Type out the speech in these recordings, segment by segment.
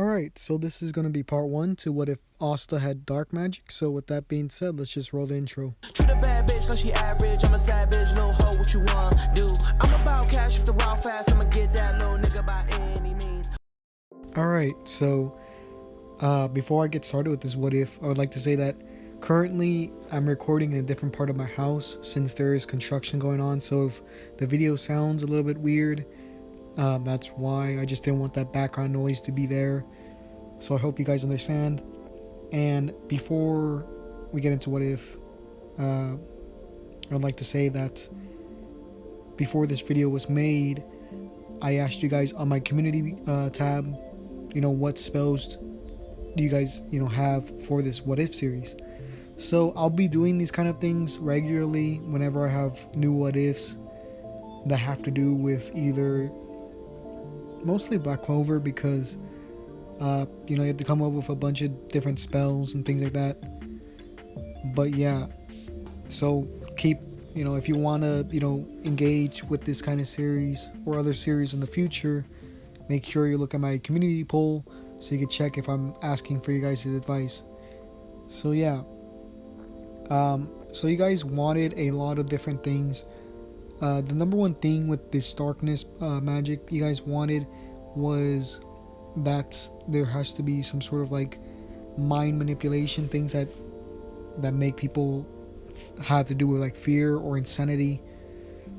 Alright, so this is going to be part 1 to what if Asta had dark magic. So with that being said, let's just roll the intro. Treat a bad bitch like she average. I'm a savage, little hoe, what you want do? I'm about cash if the raw fast. I'ma get that little nigga by any means. Alright, so before I get started with this what if, I would like to say that currently I'm recording in a different part of my house since there is construction going on. So if the video sounds a little bit weird, that's why. I just didn't want that background noise to be there. So I hope you guys understand. And before we get into what if, I'd like to say that before this video was made, I asked you guys on my community tab, what spells do you guys, have for this what if series. So I'll be doing these kind of things regularly whenever I have new what ifs that have to do with either mostly Black Clover, because you have to come up with a bunch of different spells and things like that. But yeah, so keep, if you want to, engage with this kind of series or other series in the future, make sure you look at my community poll so you can check if I'm asking for you guys' advice. So yeah, so you guys wanted a lot of different things. The number one thing with this darkness magic you guys wanted was that there has to be some sort of like mind manipulation, things that make people have to do with like fear or insanity.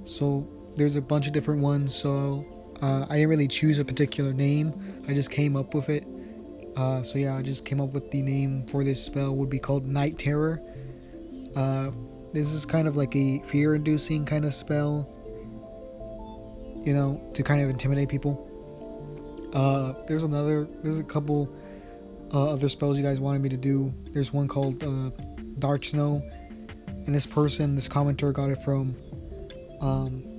So there's a bunch of different ones. So I didn't really choose a particular name, I just came up with it. So yeah, I just came up with the name for this spell would be called Night Terror. This is kind of like a fear-inducing kind of spell, to kind of intimidate people. There's a couple other spells you guys wanted me to do. There's one called Dark Snow, and this commenter got it from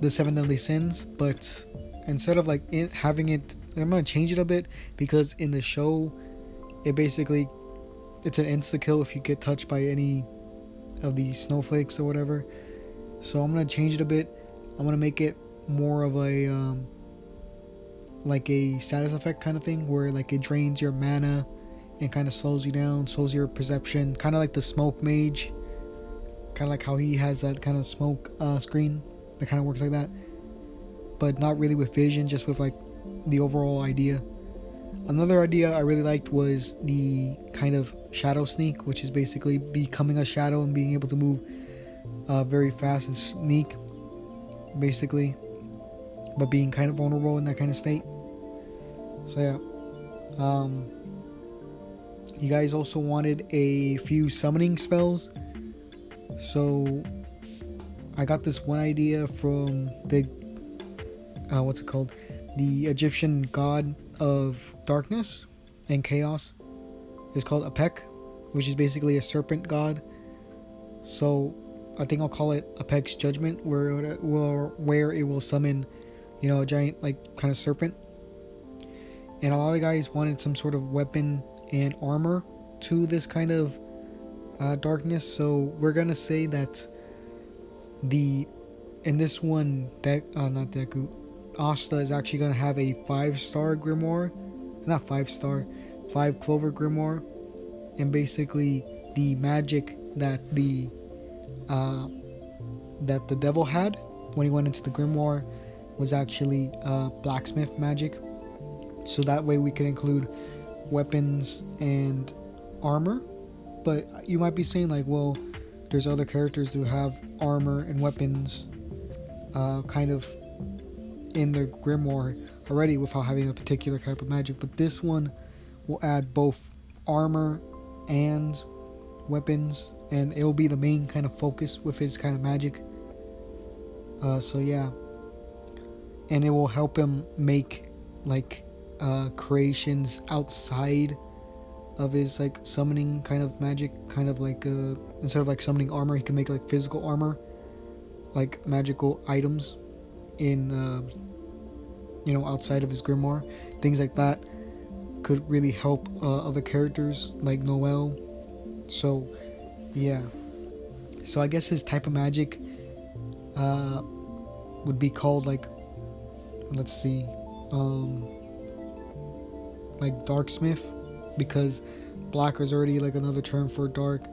the Seven Deadly Sins, but instead of like having it, I'm gonna change it a bit, because in the show it's an insta kill if you get touched by any of the snowflakes or whatever. So I'm gonna change it a bit. I'm gonna make it more of a like a status effect kind of thing, where like it drains your mana and kind of slows you down, slows your perception, kind of like the smoke mage, kind of like how he has that kind of smoke screen that kind of works like that, but not really with vision, just with like the overall idea. Another idea I really liked was the kind of shadow sneak, which is basically becoming a shadow and being able to move very fast and sneak, basically, but being kind of vulnerable in that kind of state. So yeah, you guys also wanted a few summoning spells. So I got this one idea from the what's it called? The Egyptian god of darkness and chaos. It's called Apek, which is basically a serpent god. So I think I'll call it Apek's Judgment, where it will summon, a giant like kind of serpent. And a lot of guys wanted some sort of weapon and armor to this kind of darkness. So we're gonna say that in this one not Deku, Asta is actually gonna have a 5-star Grimoire, not 5-star, 5 Clover Grimoire, and basically the magic that the devil had when he went into the Grimoire was actually blacksmith magic. So that way we can include weapons and armor. But you might be saying like, well, there's other characters who have armor and weapons kind of in their Grimoire already without having a particular type of magic. But this one will add both armor and weapons, and it will be the main kind of focus with his kind of magic. So yeah, and it will help him make like creations outside of his like summoning kind of magic, kind of like instead of like summoning armor, he can make like physical armor, like magical items in outside of his Grimoire. Things like that could really help other characters like Noel. So yeah, so I guess his type of magic would be called like, let's see, like darksmith, because black is already like another term for dark.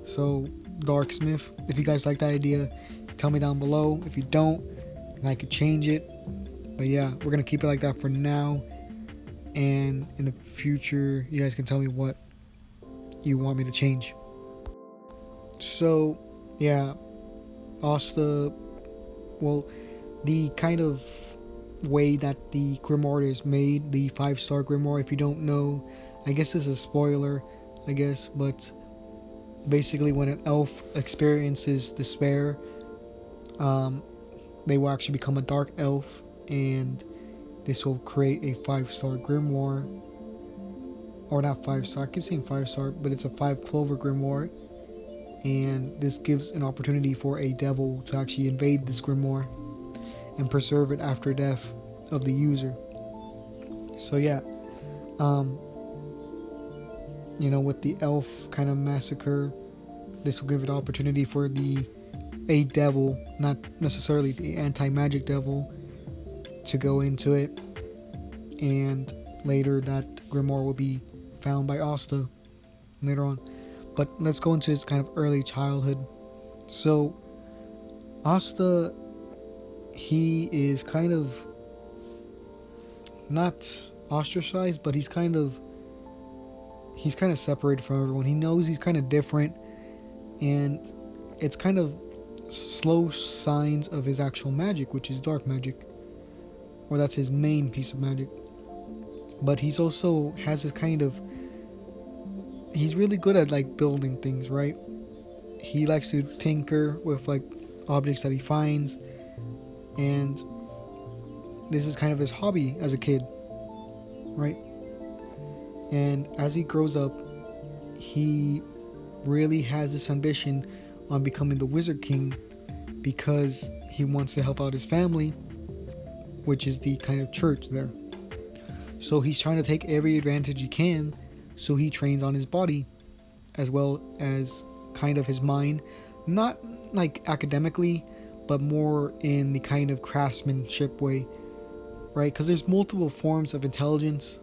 So darksmith. If you guys like that idea, tell me down below. If you don't, and I could change it. But yeah, we're gonna keep it like that for now, and in the future you guys can tell me what you want me to change. So yeah, Asta, well, the kind of way that the Grimoire is made, the 5-star Grimoire, if you don't know, I guess this is a spoiler, I guess, but basically when an elf experiences despair, they will actually become a dark elf, and this will create a 5-star Grimoire. Or not 5-star, I keep saying 5-star, but it's a 5-clover Grimoire. And this gives an opportunity for a devil to actually invade this Grimoire and preserve it after death of the user. So yeah, with the elf kind of massacre, this will give it opportunity for a devil, not necessarily the anti-magic devil, to go into it, and later that Grimoire will be found by Asta later on. But let's go into his kind of early childhood. So Asta, he is kind of not ostracized, but he's kind of separated from everyone. He knows he's kind of different, and it's kind of slow signs of his actual magic, which is dark magic, or that's his main piece of magic. But he's also has this kind of, he's really good at like building things, right? He likes to tinker with like objects that he finds, and this is kind of his hobby as a kid, right? And as he grows up, he really has this ambition on becoming the Wizard King, because he wants to help out his family, which is the kind of church there. So he's trying to take every advantage he can, so he trains on his body as well as kind of his mind, not like academically, but more in the kind of craftsmanship way, right? Because there's multiple forms of intelligence.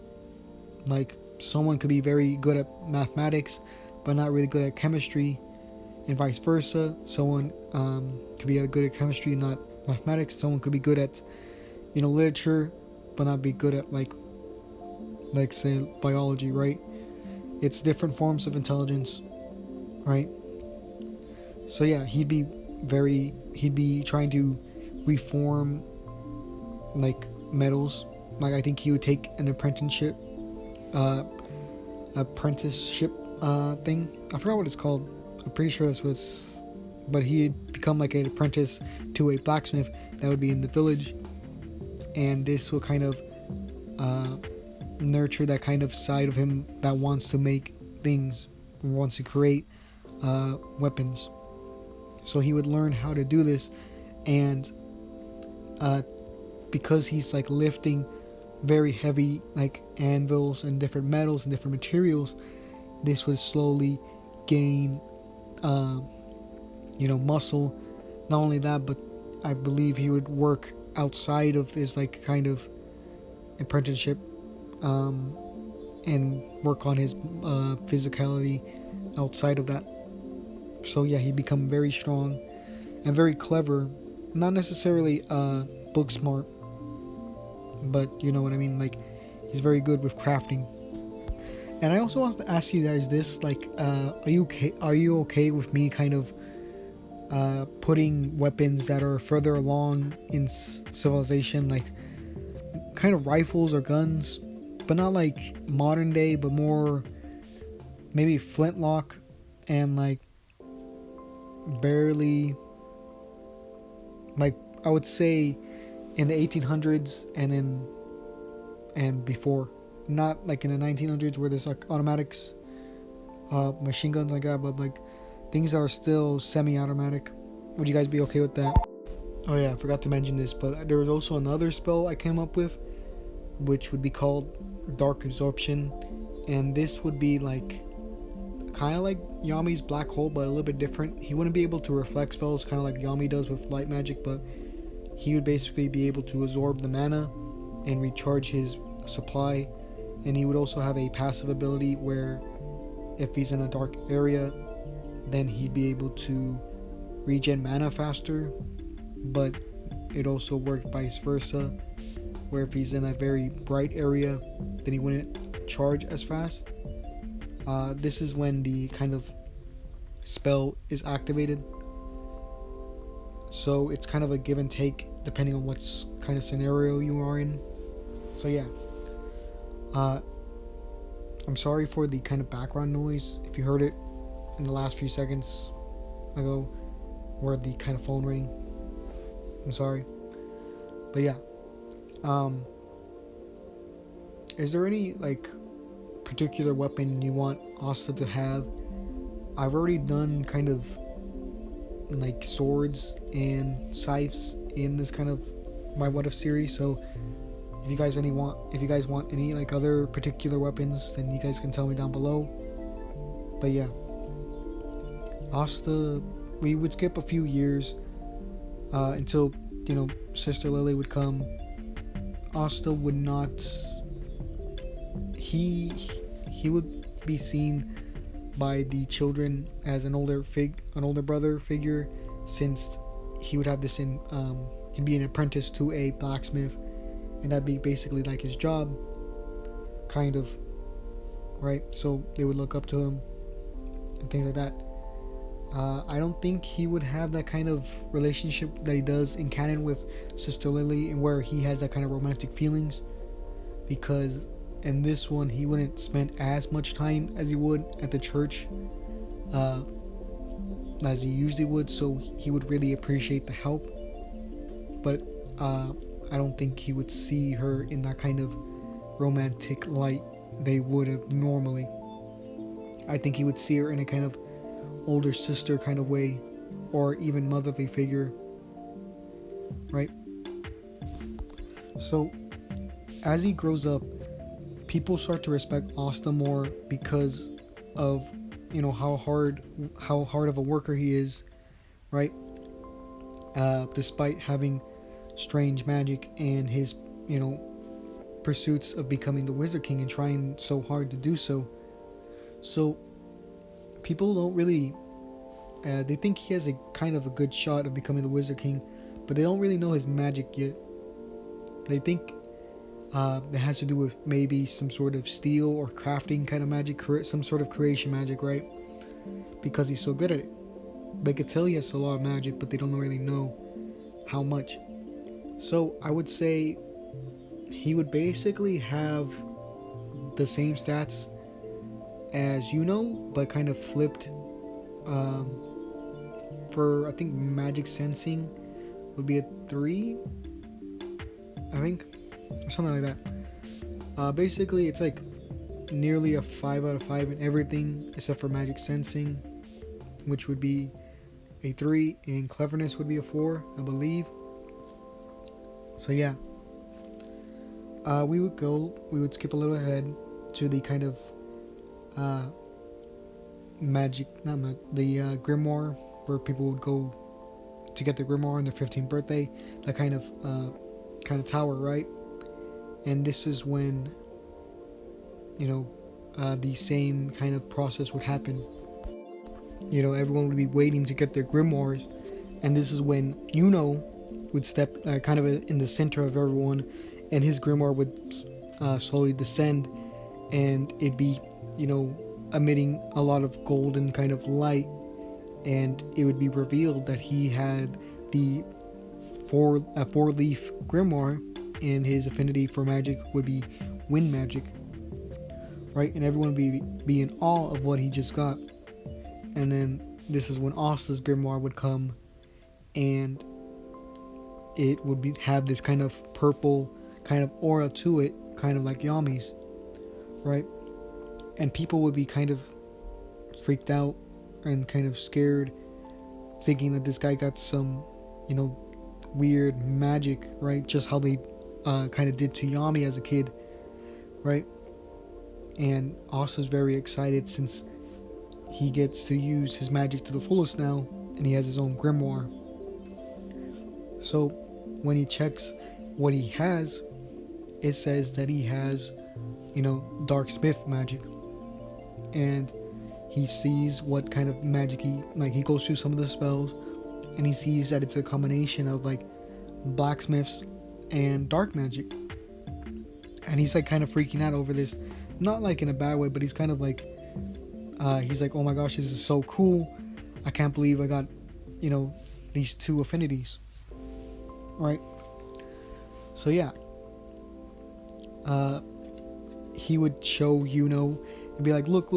Like someone could be very good at mathematics but not really good at chemistry, and vice versa. Someone could be good at chemistry, not mathematics. Someone could be good at literature but not be good at like say biology, right? It's different forms of intelligence, right? So yeah, he'd be trying to reform like metals. Like I think he would take an apprenticeship thing. I forgot what it's called. I'm pretty sure that's what it's, but he'd become like an apprentice to a blacksmith that would be in the village, and this will kind of nurture that kind of side of him that wants to make things, wants to create weapons. So he would learn how to do this, and because he's like lifting very heavy like anvils and different metals and different materials, this would slowly gain muscle. Not only that, but I believe he would work outside of his like kind of apprenticeship and work on his physicality outside of that. So yeah, he'd become very strong and very clever, not necessarily book smart, but you know what I mean, like he's very good with crafting. And I also want to ask you guys this, like are you okay with me kind of putting weapons that are further along in civilization, like kind of rifles or guns, but not like modern day, but more maybe flintlock and like barely, like I would say in the 1800s and before, not like in the 1900s where there's like automatics, machine guns like that, but like things that are still semi-automatic. Would you guys be okay with that? Oh yeah, I forgot to mention this, but there was also another spell I came up with, which would be called Dark Absorption, and this would be like kind of like Yami's black hole, but a little bit different. He wouldn't be able to reflect spells kind of like Yami does with light magic, but he would basically be able to absorb the mana and recharge his supply And he would also have a passive ability where if he's in a dark area, then he'd be able to regen mana faster. But it also worked vice versa, where if he's in a very bright area, then he wouldn't charge as fast. This is when the kind of spell is activated. So it's kind of a give and take depending on what kind of scenario you are in. So yeah. I'm sorry for the kind of background noise. If you heard it in the last few seconds ago, where the kind of phone rang, I'm sorry. But yeah. Is there any like particular weapon you want Asta to have? I've already done kind of like swords and scythes in this kind of my What If series, so if you guys want any like other particular weapons, then you guys can tell me down below. But yeah, Asta, we would skip a few years until, you know, Sister Lily would come. Asta would not. He would be seen by the children as an older brother figure, since he would have this he'd be an apprentice to a blacksmith, and that'd be basically like his job, kind of, right? So they would look up to him and things like that. I don't think he would have that kind of relationship that he does in canon with Sister Lily, and where he has that kind of romantic feelings, because in this one he wouldn't spend as much time as he would at the church as he usually would, so he would really appreciate the help. But I don't think he would see her in that kind of romantic light they would have normally. I think he would see her in a kind of older sister kind of way, or even motherly figure, right? So as he grows up, people start to respect Asta more because of, you know, how hard of a worker he is, right? Despite having strange magic and his, you know, pursuits of becoming the Wizard King and trying so hard to do so. So people don't really they think he has a kind of a good shot of becoming the Wizard King, but they don't really know his magic yet. They think it has to do with maybe some sort of steel or crafting kind of magic, some sort of creation magic, right? Because he's so good at it. They could tell he has a lot of magic, but they don't really know how much. So I would say he would basically have the same stats as but kind of flipped. For I think magic sensing would be a 3, I think, or something like that. Basically it's like nearly a 5 out of 5 in everything except for magic sensing, which would be a 3, and cleverness would be a 4, I believe. So yeah, we would skip a little ahead to the kind of the Grimoire, where people would go to get the Grimoire on their 15th birthday, that kind of tower, right? And this is when, you know, the same kind of process would happen. You know, everyone would be waiting to get their Grimoires, and this is when would step kind of in the center of everyone, and his Grimoire would slowly descend, and it'd be, you know, emitting a lot of golden kind of light, and it would be revealed that he had the four-leaf Grimoire, and his affinity for magic would be wind magic, right? And everyone would be in awe of what he just got. And then this is when Asta's Grimoire would come, and it would have this kind of purple kind of aura to it, kind of like Yami's, right? And people would be kind of freaked out and kind of scared, thinking that this guy got some, you know, weird magic, right? Just how they kind of did to Yami as a kid, right? And Asta's very excited since he gets to use his magic to the fullest now, and he has his own Grimoire. So when he checks what he has, it says that he has dark smith magic. And he sees what kind of magic he goes through some of the spells, and he sees that it's a combination of like blacksmiths and dark magic. And he's like kind of freaking out over this, not like in a bad way, but he's kind of like he's like, oh my gosh, this is so cool, I can't believe I got these two affinities, right? So yeah, he would show and be like, look,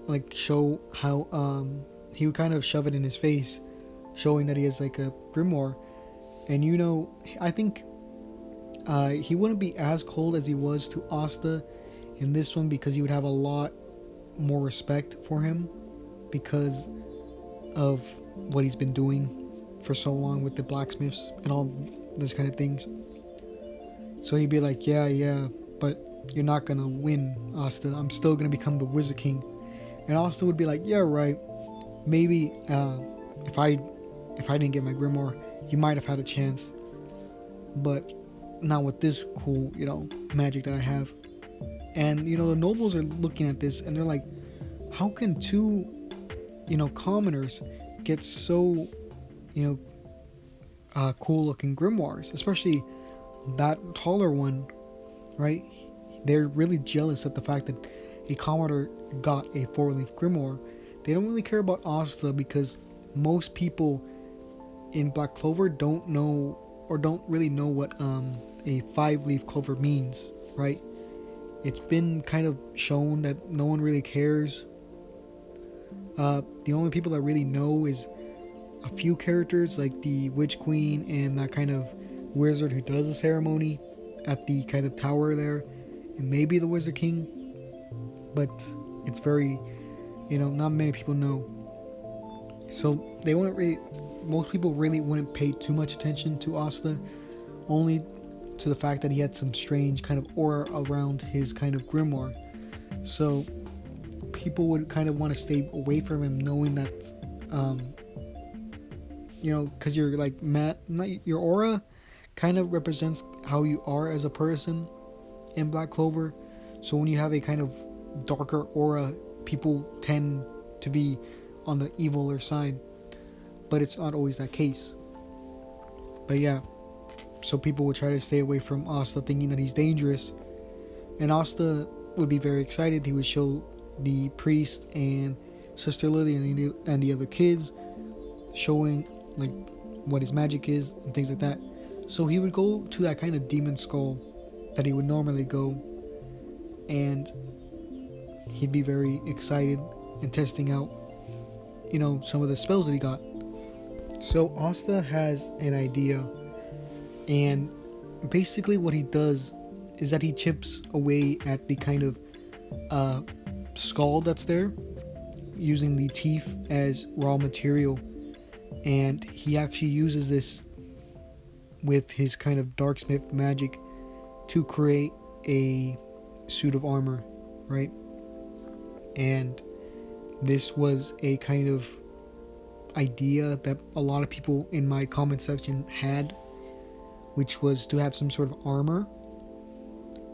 like show how he would kind of shove it in his face, showing that he has like a grimoire. And I think he wouldn't be as cold as he was to Asta in this one, because he would have a lot more respect for him because of what he's been doing for so long with the blacksmiths and all this kind of things. So he'd be like, yeah, but you're not gonna win, Asta. I'm still gonna become the Wizard King. And Asta would be like, yeah, right. Maybe if I didn't get my grimoire, you might have had a chance, but not with this cool, magic that I have. And the nobles are looking at this and they're like, how can two, commoners get so, cool looking grimoires, especially that taller one, right? They're really jealous at the fact that a commoner got a 4-leaf grimoire. They don't really care about Asta because most people in Black Clover don't really know what a 5-leaf clover means, right? It's been kind of shown that no one really cares. The only people that really know is a few characters like the Witch Queen and that kind of wizard who does the ceremony at the kind of tower there, and maybe the Wizard King, but it's very, not many people know. So most people really wouldn't pay too much attention to Asta, only to the fact that he had some strange kind of aura around his kind of grimoire. So people would kind of want to stay away from him, knowing that because you're like your aura kind of represents how you are as a person in Black Clover. So when you have a kind of darker aura, people tend to be on the eviler side, but it's not always that case. But yeah, so people would try to stay away from Asta, thinking that he's dangerous. And Asta would be very excited. He would show the priest and Sister Lily and the other kids, showing like what his magic is and things like that. So he would go to that kind of demon skull that he would normally go, and he'd be very excited and testing out some of the spells that he got. So Asta has an idea, and basically what he does is that he chips away at the kind of skull that's there, using the teeth as raw material. And he actually uses this with his kind of darksmith magic to create a suit of armor, right? And this was a kind of idea that a lot of people in my comment section had, which was to have some sort of armor.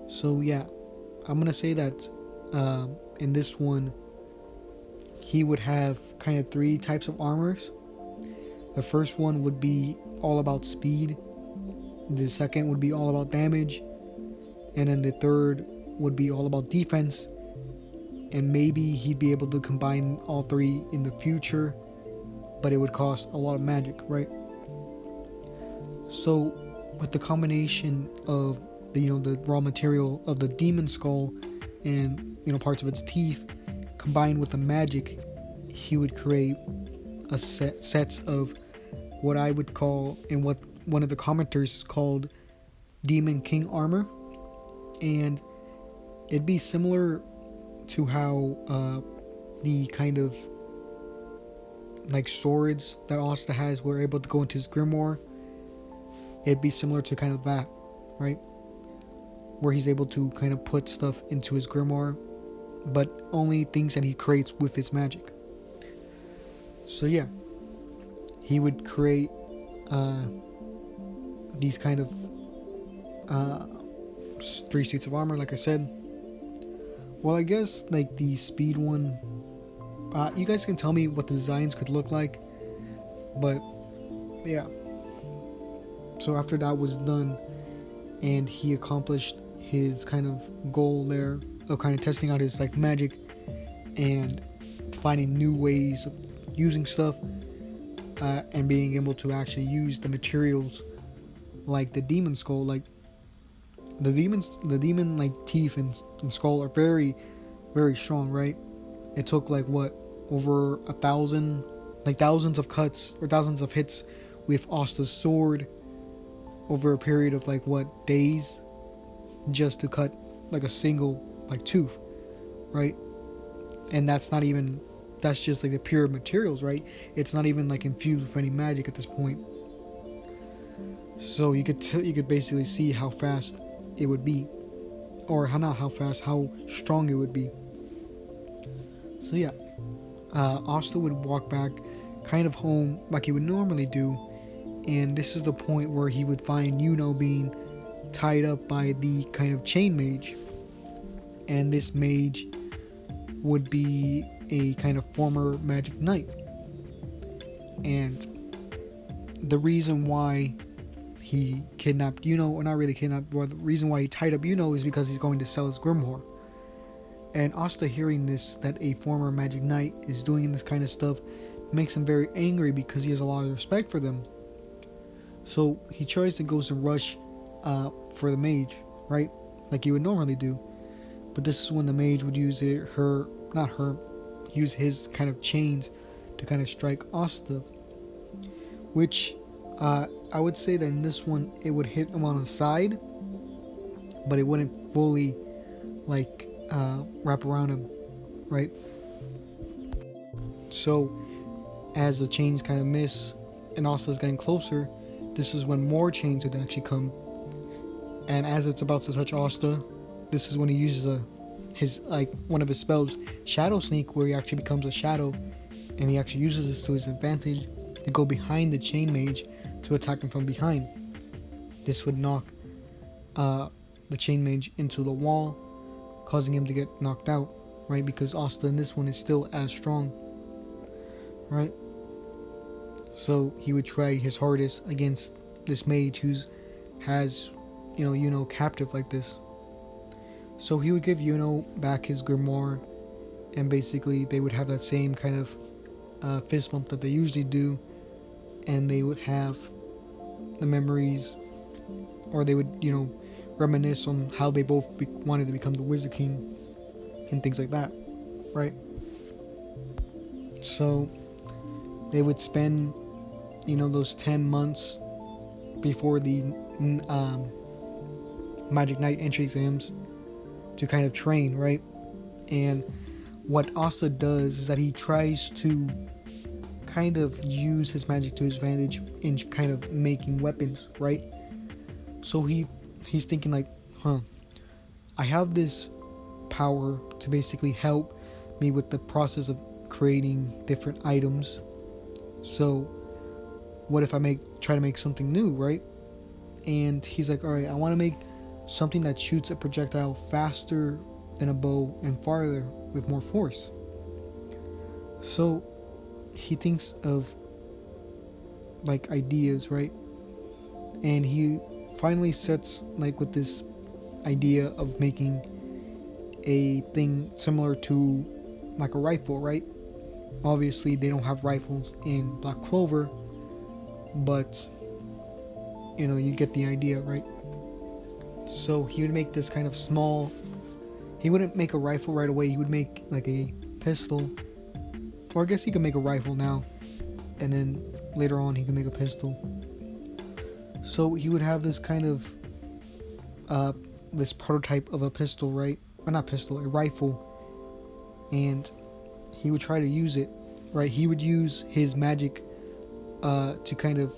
So yeah, I'm gonna say that in this one he would have kind of 3 types of armors. The first one would be all about speed, the second would be all about damage, and then the third would be all about defense. And maybe he'd be able to combine all 3 in the future, but it would cost a lot of magic, right? So with the combination of the raw material of the demon skull and parts of its teeth combined with the magic, he would create a sets of what I would call, and what one of the commenters called, Demon King armor. And it'd be similar to how the kind of like swords that Asta has were able to go into his grimoire. It'd be similar to kind of that, right? Where he's able to kind of put stuff into his grimoire, but only things that he creates with his magic. So yeah, he would create these kind of 3 suits of armor, like I said. Well, I guess like the speed one, you guys can tell me what the designs could look like, but yeah. So after that was done, and he accomplished his kind of goal there of kind of testing out his like magic and finding new ways of using stuff, and being able to actually use the materials like the demon skull. Like the demon like teeth and skull are very, very strong, right? It took like what, over 1,000, like thousands of cuts or thousands of hits with Asta's sword over a period of like what, days, just to cut like a single like tooth, right? And that's just like the pure materials, right? It's not even like infused with any magic at this point. So you could basically see how fast it would be, or how strong it would be. So yeah, Asta would walk back kind of home like he would normally do, and this is the point where he would find Yuno being tied up by the kind of chain mage, and this mage would be a kind of former magic knight. And the reason why he kidnapped Yuno, or not really kidnapped, but the reason why he tied up Yuno is because he's going to sell his Grimoire. And Asta, hearing this, that a former magic knight is doing this kind of stuff, makes him very angry because he has a lot of respect for them. So he tries to go to rush for the mage, right? Like he would normally do. But this is when the mage would use use his kind of chains to kind of strike Asta. Which I would say that in this one it would hit him on the side, but it wouldn't fully like wrap around him, right? So as the chains kind of miss and Asta's getting closer, this is when more chains would actually come. And as it's about to touch Asta, this is when he uses his like one of his spells, Shadow Sneak, where he actually becomes a shadow, and he actually uses this to his advantage to go behind the chain mage to attack him from behind. This would knock the chain mage into the wall, causing him to get knocked out, right? Because Asta in this one is still as strong, right? So he would try his hardest against this mage who's has Yuno captive like this. So he would give Yuno back his Grimoire, and basically they would have that same kind of fist bump that they usually do, and they would have the memories, or they would reminisce on how they both wanted to become the Wizard King and things like that, right? So they would spend those 10 months before the Magic Knight entry exams to kind of train, right? And what Asta does is that he tries to kind of use his magic to his advantage in kind of making weapons, right? So he's thinking like, I have this power to basically help me with the process of creating different items. So what if I try to make something new, right? And he's like, all right, I want to make something that shoots a projectile faster than a bow and farther with more force. So he thinks of like ideas, right? And he finally sets like with this idea of making a thing similar to like a rifle, right? Obviously they don't have rifles in Black Clover, but you get the idea, right? So he would make this kind of small, he wouldn't make a rifle right away, he would make like a pistol, or I guess he could make a rifle now, and then later on he could make a pistol. So he would have this kind of this prototype of a pistol, right? Or not pistol, a rifle, and he would try to use it, right? He would use his magic to kind of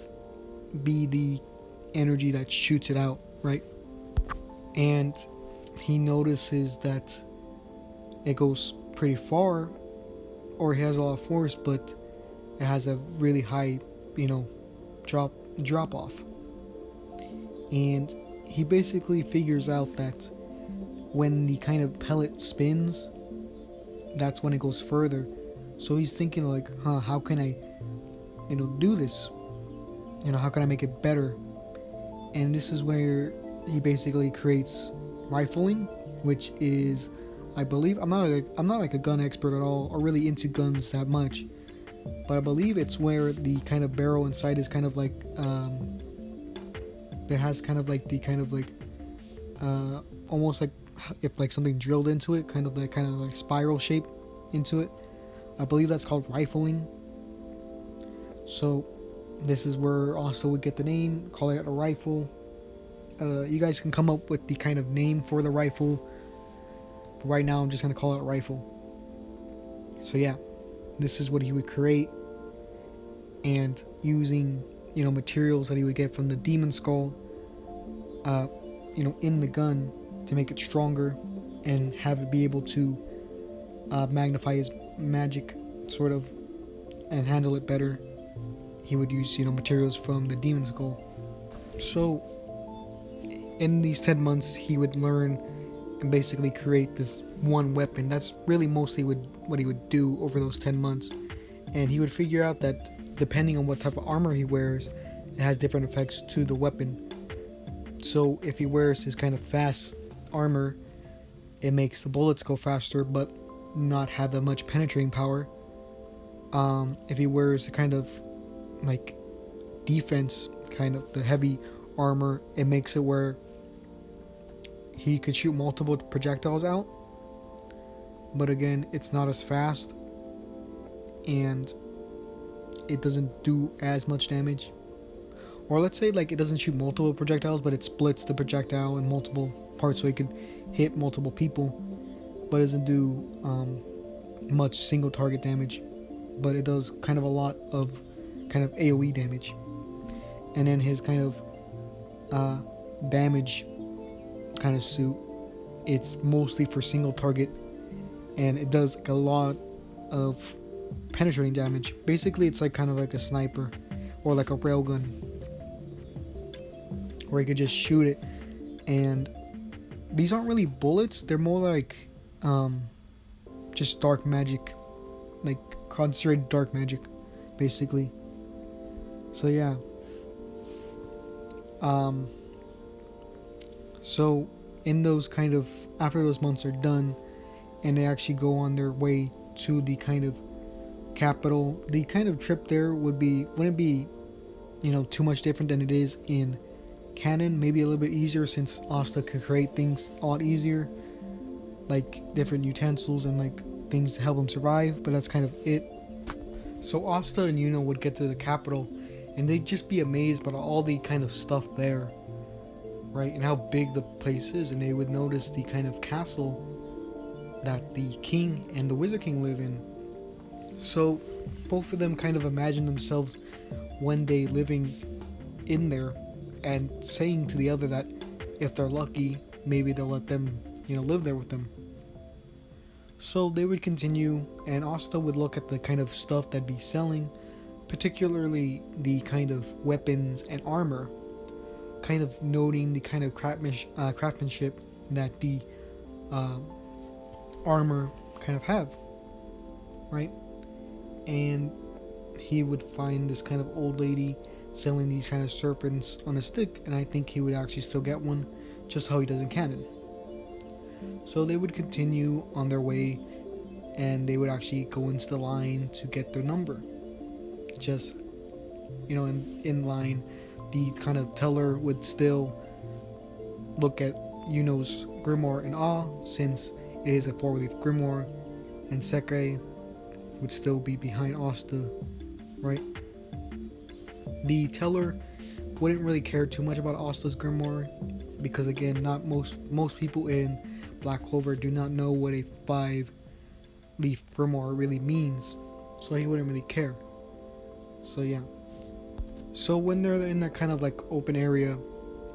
be the energy that shoots it out, right? And he notices that it goes pretty far, or it has a lot of force, but it has a really high, drop off. And he basically figures out that when the kind of pellet spins, that's when it goes further. So he's thinking like, how can I, do this? How can I make it better? And this is where he basically creates rifling, which is, I believe, I'm not like a gun expert at all, or really into guns that much, but I believe it's where the kind of barrel inside is kind of like, it has kind of like the kind of like, almost like if like something drilled into it, kind of like spiral shape into it. I believe that's called rifling. So this is where Asta would get the name, calling it a rifle. You guys can come up with the kind of name for the rifle, but right now I'm just going to call it a rifle. So yeah, this is what he would create, and using materials that he would get from the demon skull in the gun to make it stronger and have it be able to magnify his magic sort of and handle it better. He would use materials from the demon skull. So in these 10 months he would learn and basically create this one weapon. That's really mostly what he would do over those 10 months. And he would figure out that depending on what type of armor he wears, it has different effects to the weapon. So if he wears his kind of fast armor, it makes the bullets go faster but not have that much penetrating power. If he wears the kind of like defense, kind of the heavy armor, it makes it where he could shoot multiple projectiles out, but again, it's not as fast and it doesn't do as much damage. Or let's say like it doesn't shoot multiple projectiles, but it splits the projectile in multiple parts so it can hit multiple people, but it doesn't do much single target damage, but it does kind of a lot of kind of AoE damage. And then his kind of damage kind of suit, it's mostly for single target, and it does like a lot of penetrating damage. Basically it's like kind of like a sniper or like a railgun, where you could just shoot it. And these aren't really bullets, they're more like just dark magic, like concentrated dark magic basically. So yeah, so in those kind of, after those months are done and they actually go on their way to the kind of capital, the kind of trip there wouldn't be too much different than it is in canon. Maybe a little bit easier, since Asta could create things a lot easier, like different utensils and like things to help him survive, but that's kind of it. So Asta and Yuno would get to the capital and they'd just be amazed by all the kind of stuff there, right, and how big the place is. And they would notice the kind of castle that the king and the wizard king live in. So both of them kind of imagine themselves one day living in there, and saying to the other that if they're lucky, maybe they'll let them live there with them. So they would continue, and Asta would look at the kind of stuff that'd be selling, particularly the kind of weapons and armor, kind of noting the kind of craftsmanship that the armor kind of have, right? And he would find this kind of old lady selling these kind of serpents on a stick, and I think he would actually still get one, just how he does in canon. So they would continue on their way, and they would actually go into the line to get their number. Just in line, the kind of teller would still look at Yuno's grimoire in awe, since it is a 4-leaf grimoire, and Sekre would still be behind Asta, right? The teller wouldn't really care too much about Asta's grimoire, because again, not most people in Black Clover do not know what a 5-leaf grimoire really means, so he wouldn't really care. So yeah. So when they're in that kind of like open area,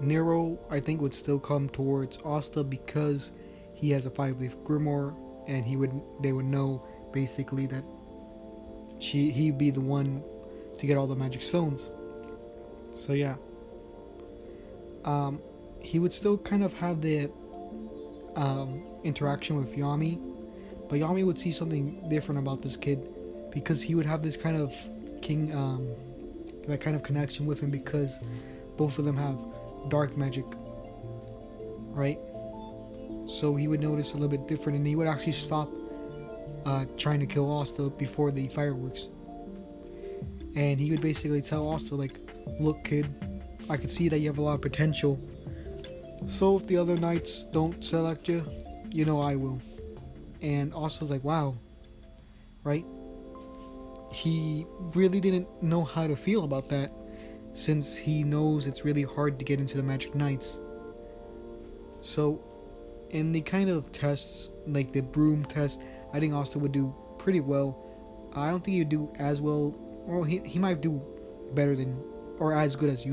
Nero I think would still come towards Asta because he has a 5-leaf grimoire, and they would know basically that he'd be the one to get all the magic stones. So yeah, he would still kind of have the interaction with Yami, but Yami would see something different about this kid because he would have this kind of that kind of connection with him because both of them have dark magic, right? So he would notice a little bit different, and he would actually stop trying to kill Asta before the fireworks. And he would basically tell Asta, like, look kid, I could see that you have a lot of potential, so if the other knights don't select you, you know I will. And Asta's like, wow, right? He really didn't know how to feel about that, since he knows it's really hard to get into the Magic Knights. So in the kind of tests, like the broom test, I think Asta would do pretty well. I don't think he'd do as well, or he might do better than, or as good as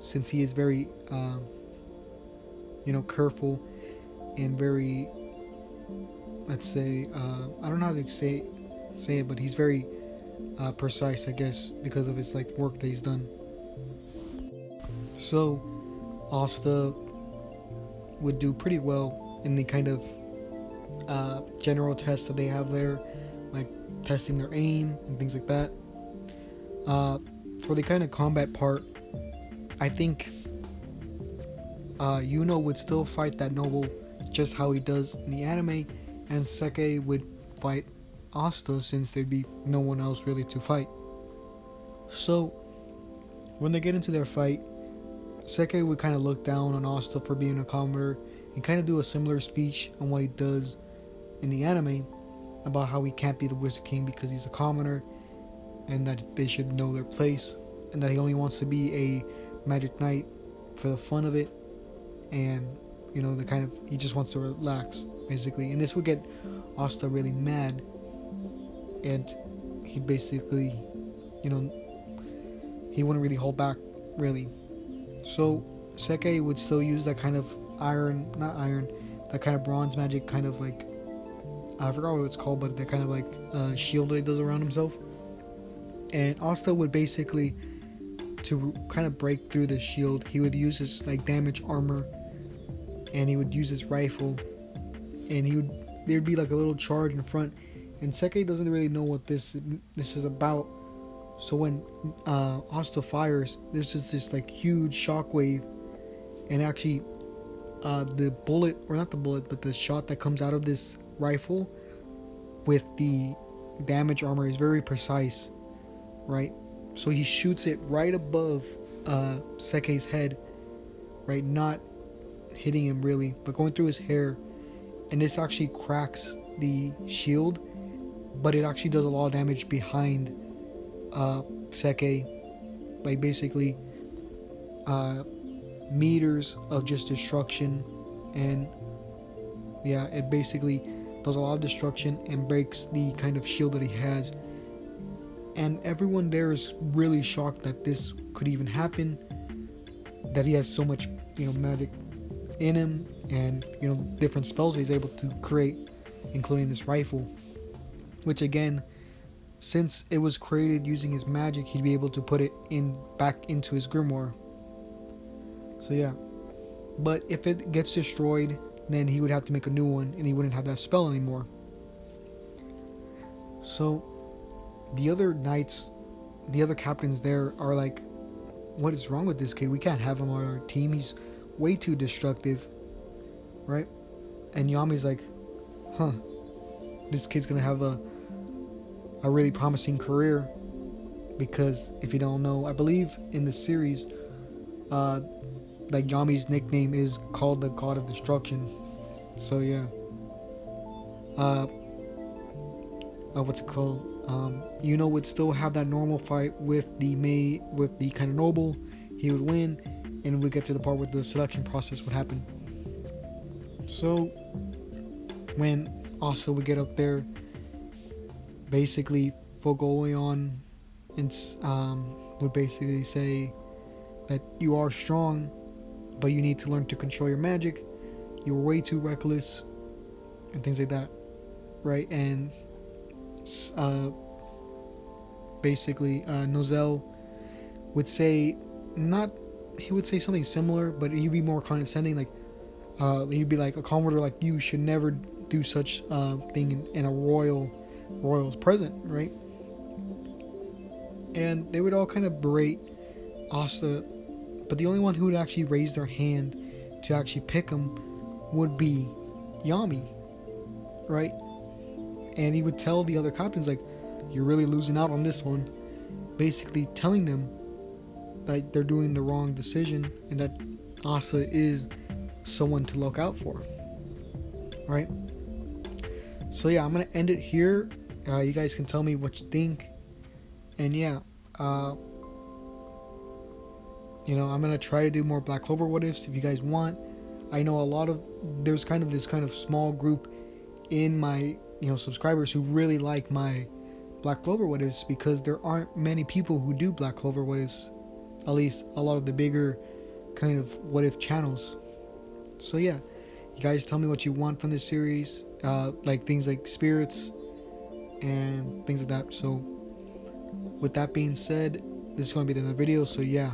since he is very careful and very, let's say, I don't know how to say it, but he's very precise, I guess, because of his work that he's done. So Asta would do pretty well in the kind of general tests that they have there, like testing their aim and things like that. For the kind of combat part, I think Yuno would still fight that noble just how he does in the anime, and Seke would fight Asta since there'd be no one else really to fight. So when they get into their fight, Seke would kind of look down on Asta for being a commoner and kind of do a similar speech on what he does in the anime about how he can't be the Wizard King because he's a commoner, and that they should know their place, and that he only wants to be a Magic Knight for the fun of it, and he just wants to relax basically. And this would get Asta really mad, and he'd basically he wouldn't really hold back really. So Seke would still use that kind of that kind of bronze magic, kind of like, I forgot what it's called, but that kind of shield that he does around himself. And Asta would basically, to kind of break through the shield, he would use his damage armor, and he would use his rifle, and there'd be a little charge in front, and Seke doesn't really know what this is about. So when Asta fires, there's just this huge shockwave, and actually the bullet, or not the bullet, but the shot that comes out of this rifle with the damage armor is very precise, right? So he shoots it right above Seke's head, right? Not hitting him really, but going through his hair, and this actually cracks the shield, but it actually does a lot of damage behind Seke, basically meters of just destruction. And yeah, it basically does a lot of destruction and breaks the kind of shield that he has. And everyone there is really shocked that this could even happen, that he has so much magic in him, and different spells he's able to create, including this rifle, which again, since it was created using his magic, he'd be able to put it back into his grimoire. So yeah, but if it gets destroyed, then he would have to make a new one, and he wouldn't have that spell anymore. So the other knights, the other captains there are like, what is wrong with this kid? We can't have him on our team. He's way too destructive, right? And Yami's like, this kid's gonna have a really promising career, because if you don't know, I believe in the series, Yami's nickname is called the God of Destruction. So yeah, what's it called? Would still have that normal fight with the kind of noble. He would win, and we get to the part where the selection process would happen. So when Asta would get up there, basically Fogoleon would basically say that you are strong, but you need to learn to control your magic. You're way too reckless, and things like that, right? And basically Nozel would say, he would say something similar, but he'd be more condescending, like, He'd be like, a calm order like you should never do such thing in a royal's present, right? And they would all kind of berate Asta, but the only one who would actually raise their hand to actually pick him would be Yami, right? And he would tell the other captains, like, you're really losing out on this one, basically telling them that they're doing the wrong decision and that Asta is someone to look out for, right? So yeah, I'm gonna end it here. You guys can tell me what you think, and yeah, I'm gonna try to do more Black Clover what ifs if you guys want. I know there's kind of this kind of small group in my subscribers who really like my Black Clover what ifs, because there aren't many people who do Black Clover what ifs, at least a lot of the bigger kind of what if channels. So yeah, you guys tell me what you want from this series, like things like spirits and things like that. So with that being said, this is going to be the end of the video. So yeah.